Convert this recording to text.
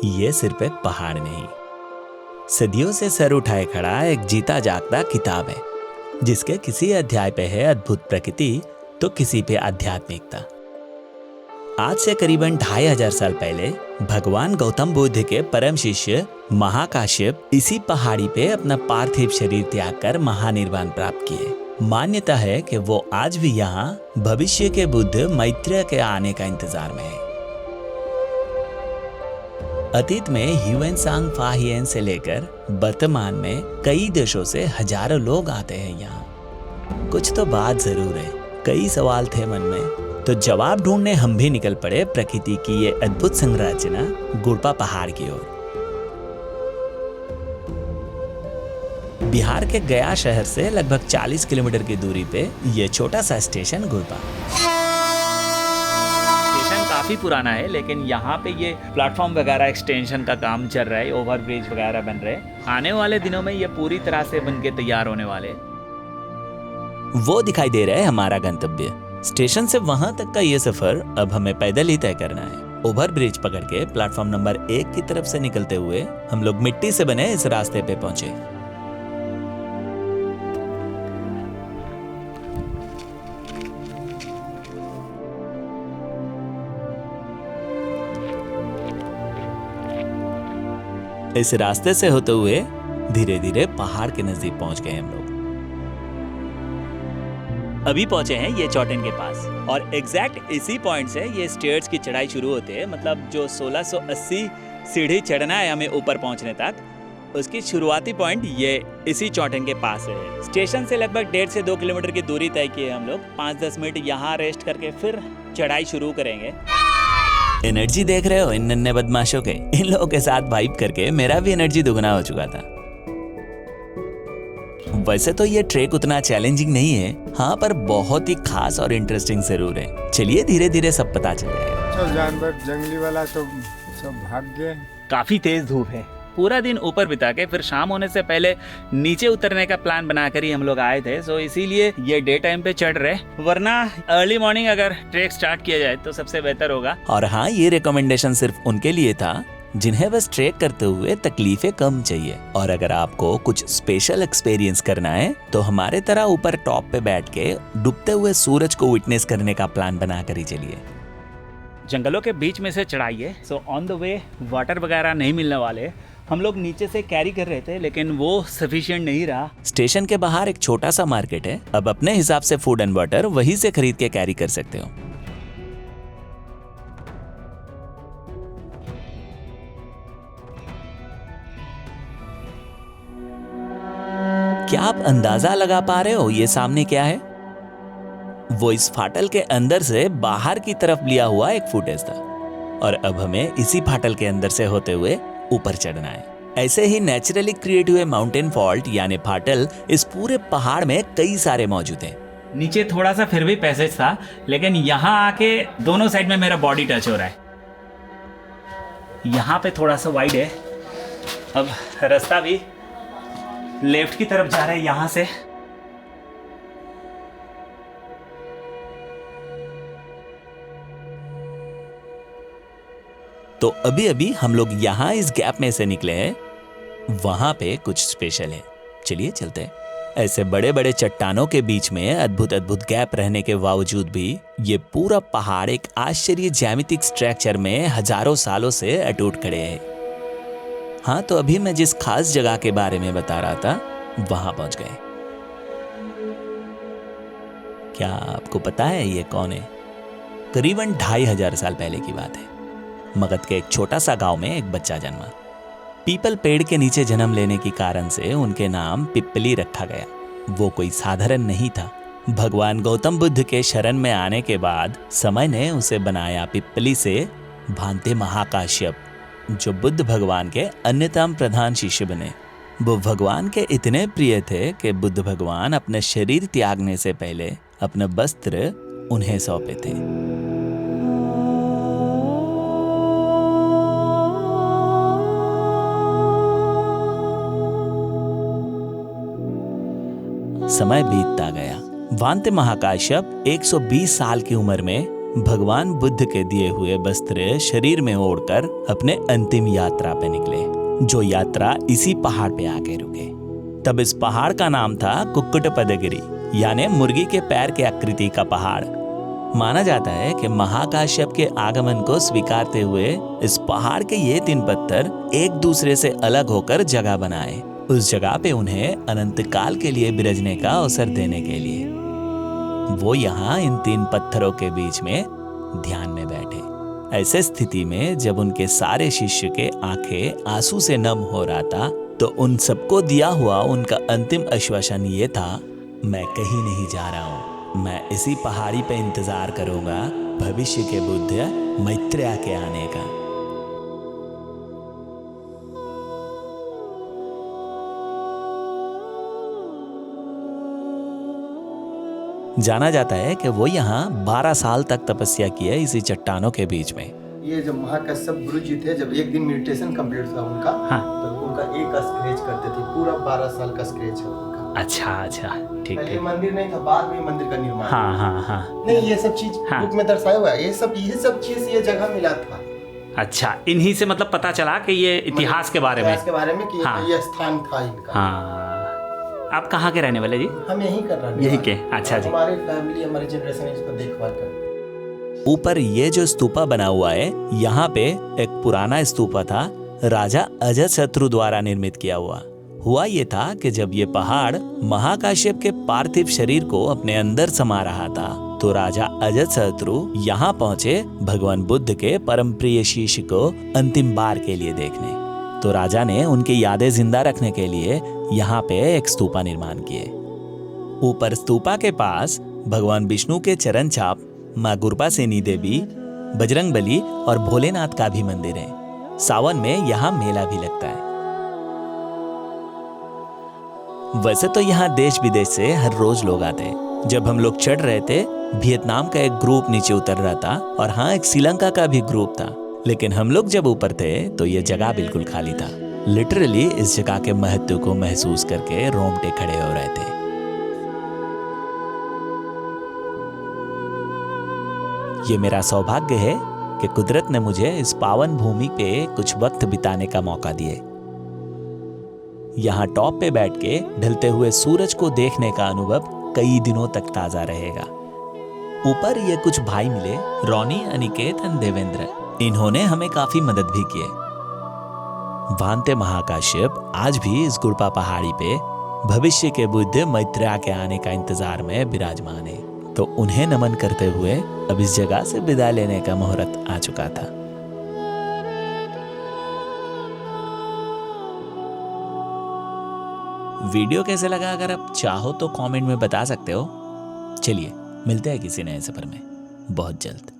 ये सिर्फ एक पहाड़ नहीं, सदियों से सर उठाए खड़ा एक जीता जागता किताब है, जिसके किसी अध्याय पे है अद्भुत प्रकृति तो किसी पे आध्यात्मिकता। आज से करीबन 2500 साल पहले भगवान गौतम बुद्ध के परम शिष्य महाकाश्यप इसी पहाड़ी पे अपना पार्थिव शरीर त्याग कर महानिर्वाण प्राप्त किए। मान्यता है कि वो आज भी यहाँ भविष्य के बुद्ध मैत्रेय के आने का इंतजार में है। अतीत में ह्यूएन फाहियन से लेकर वर्तमान में कई देशों से हजारों लोग आते हैं यहाँ। कुछ तो बात जरूर है, कई सवाल थे मन में, तो जवाब ढूंढने हम भी निकल पड़े प्रकृति की ये अद्भुत संरचना गुड़पा पहाड़ की ओर। बिहार के गया शहर से लगभग 40 किलोमीटर की दूरी पे ये छोटा सा स्टेशन गुड़पा। स्टेशन काफी पुराना है, लेकिन यहाँ पे ये प्लेटफॉर्म वगैरह एक्सटेंशन का काम चल रहा है, ओवरब्रिज वगैरह बन रहे हैं। आने वाले दिनों में ये पूरी तरह से बन के तैयार होने वाले। वो दिखाई दे रहा है हमारा गंतव्य। स्टेशन से वहां तक का ये सफर अब हमें पैदल ही तय करना है। ओवर ब्रिज पकड़ के प्लेटफॉर्म नंबर 1 की तरफ से निकलते हुए हम लोग मिट्टी से बने इस रास्ते पे पहुंचे। इस रास्ते से होते हुए धीरे धीरे पहाड़ के नजदीक पहुंच गए हम लोग। अभी पहुंचे हैं ये चोटिन के पास, और एग्जैक्ट इसी पॉइंट से ये स्टेयर्स की चढ़ाई शुरू होती है। मतलब जो 1680 सीढ़ी चढ़ना है हमें ऊपर पहुंचने तक, उसकी शुरुआती पॉइंट ये इसी चोटिन के पास है। स्टेशन से लगभग 1.5 से 2 किलोमीटर की दूरी तय की है हम लोग। 5-10 मिनट यहाँ रेस्ट करके फिर चढ़ाई शुरू करेंगे। एनर्जी देख रहे हो इन नन्हे बदमाशों के? इन लोगों के साथ वाइब करके मेरा भी एनर्जी दुगना हो चुका था। वैसे तो ये ट्रेक उतना चैलेंजिंग नहीं है, हाँ, पर बहुत ही खास और इंटरेस्टिंग जरूर है। चलिए धीरे धीरे सब पता चल जाएगा। सब जानवर जंगली वाला तो सब भाग गए। काफी तेज धूप है। पूरा दिन ऊपर बिता के फिर शाम होने से पहले नीचे उतरने का प्लान बनाकर ही हम लोग आए थे। सो इसीलिए ये डे टाइम पे चढ़ रहे, वरना अर्ली मॉर्निंग अगर ट्रेक स्टार्ट किया जाए तो सबसे बेहतर होगा। और हाँ, ये रिकमेंडेशन सिर्फ उनके लिए था जिन्हें बस ट्रेक करते हुए तकलीफें कम चाहिए। और अगर आपको कुछ स्पेशल एक्सपीरियंस करना है तो हमारे तरह ऊपर टॉप पे बैठ के डूबते हुए सूरज को विटनेस करने का प्लान बनाकर ही चलिए। जंगलों के बीच में से चढ़ाई है, so on the way water वगैरह नहीं मिलने वाले। हम लोग नीचे से कैरी कर रहे थे, लेकिन वो सफिशिएंट नहीं रहा। स्टेशन के बाहर एक छोटा सा मार्केट है, अब अपने हिसाब से फूड एंड वाटर वहीं से खरीद के कैरी कर सकते हो। क्या आप अंदाजा लगा पा रहे हो ये सामने क्या है? वो इस फाटल के अंदर से बाहर की तरफ लिया हुआ एक फुटेज था, और अब हमें इसी फाटल के अंदर से होते हुए ऊपर चढ़ना है। ऐसे ही नेचुरली क्रिएट हुए माउंटेन फॉल्ट यानी फाटल इस पूरे पहाड़ में कई सारे मौजूद हैं। नीचे थोड़ा सा फिर भी पैसेज था, लेकिन यहाँ आके दोनों साइड में मेरा बॉडी टच हो रहा है। यहाँ पे थोड़ा सा वाइड है, अब रास्ता भी लेफ्ट की तरफ जा रहा है यहाँ से। तो अभी अभी हम लोग यहाँ इस गैप में से निकले हैं, वहां पे कुछ स्पेशल है। चलिए चलते हैं। ऐसे बड़े बड़े चट्टानों के बीच में अद्भुत अद्भुत गैप रहने के बावजूद भी ये पूरा पहाड़ एक आश्चर्य ज्यामितिक स्ट्रक्चर में हजारों सालों से अटूट खड़े है। हाँ, तो अभी मैं जिस खास जगह के बारे में बता रहा था वहां पहुंच गए। क्या आपको पता है ये कौन है? करीबन 2500 साल पहले की बात है। मगध के एक छोटा सा गांव में एक बच्चा जन्मा। पीपल पेड़ के नीचे जन्म लेने के कारण से उनके नाम पिप्पली रखा गया। वो कोई साधारण नहीं था। भगवान गौतम बुद्ध के शरण में आने के बाद समय ने उसे बनाया पिप्पली से भांते महाकाश्यप, जो बुद्ध भगवान के अन्यतम प्रधान शिष्य बने। वो भगवान के इतने प्रिय थे कि बुद्ध भगवान अपने शरीर त्यागने से पहले अपने वस्त्र उन्हें सौंपे थे। समय बीतता गया। भांते महाकाश्यप 120 साल की उम्र में भगवान बुद्ध के दिए हुए वस्त्र शरीर में ओढ़कर अपने अंतिम यात्रा पे निकले, जो यात्रा इसी पहाड़ पे आके रुके। तब इस पहाड़ का नाम था कुक्कुट पदगिरी, यानी मुर्गी के पैर के आकृति का पहाड़। माना जाता है कि महाकाश्यप के आगमन को स्वीकारते हुए इस पहाड़ के ये 3 पत्थर एक दूसरे से अलग होकर जगह बनाए, उस जगह पे उन्हें अनंत काल के लिए विराजने का अवसर देने के लिए। वो यहाँ इन 3 पत्थरों के बीच में ध्यान में बैठे। ऐसे स्थिति में जब उनके सारे शिष्य के आंखें आंसू से नम हो रहा था, तो उन सबको दिया हुआ उनका अंतिम आश्वासन ये था, मैं कहीं नहीं जा रहा हूँ, मैं इसी पहाड़ी पे इंतजार करूंगा भविष्य के बुद्ध मैत्रेय के आने का। जाना जाता है कि वो यहाँ 12 साल तक तपस्या की है इसी चट्टानों के बीच में। ये जब महाकश्यप गुरु जी थे, जब एक दिन मेडिटेशन कंप्लीट था उनका, हाँ। तो उनका एक स्क्रेच करते थे, पूरा 12 साल का स्क्रेच है उनका। अच्छा अच्छा, ठीक पहले ठीक। मंदिर नहीं था, बाद में मंदिर का निर्माण। हाँ हाँ हाँ। नहीं, ये सब चीज हाँ। बुक में दर्शाया हुआ है। ये सब चीज ये जगह मिला था। अच्छा, इन्हीं से मतलब पता चला कि ये इतिहास के बारे में। इतिहास के बारे में कि हाँ। ये स्थान था इनका। हाँ। आप कहाँ के रहने वाले जी? हम यही कर रहे हैं। यही के, अच्छा जी। हमारी फैमिली, हमारी जनरेशन इसको देखभाल करते हैं। ऊपर ये जो स्तूपा बना हुआ है, यहाँ पे एक पुराना स्तूपा था, राजा अजातशत्रु द्वारा निर्मित किया हुआ ये था कि जब ये पहाड़ महाकाश्यप के पार्थिव शरीर को अपने अंदर समा रहा था, तो राजा अजातशत्रु यहाँ पहुंचे भगवान बुद्ध के परम प्रिय शिष्य को अंतिम बार के लिए देखने। तो राजा ने उनकी यादें जिंदा रखने के लिए यहाँ पे एक स्तूपा निर्माण किए। ऊपर स्तूपा के पास भगवान विष्णु के चरण छाप, माँ गुरपासेनी देवी, बजरंगबली और भोलेनाथ का भी मंदिर है। सावन में यहाँ मेला भी लगता है। वैसे तो यहाँ देश विदेश से हर रोज लोग आते हैं। जब हम लोग चढ़ रहे थे, वियतनाम का एक ग्रुप नीचे उतर रहा था और हाँ, एक श्रीलंका का भी ग्रुप था। लेकिन हम लोग जब ऊपर थे तो ये जगह बिल्कुल खाली था। लिटरली इस जगह के महत्व को महसूस करके रोंगटे खड़े हो रहे थे। ये मेरा सौभाग्य है कि कुदरत ने मुझे इस पावन भूमि पे कुछ वक्त बिताने का मौका दिए। यहाँ टॉप पे बैठ के ढलते हुए सूरज को देखने का अनुभव कई दिनों तक ताजा रहेगा। ऊपर ये कुछ भाई मिले, रोनी, अनिकेत और देवेंद्र। इन्होंने हमें काफी मदद भी की। भांते महाकाश्यप आज भी इस गुरपा पहाड़ी पे भविष्य के बुद्ध मैत्रेय के आने का इंतजार में विराजमान है। तो उन्हें नमन करते हुए अब इस जगह से विदाई लेने का मुहूर्त आ चुका था। वीडियो कैसे लगा अगर आप चाहो तो कमेंट में बता सकते हो। चलिए मिलते हैं किसी नए सफर में बहुत जल्द।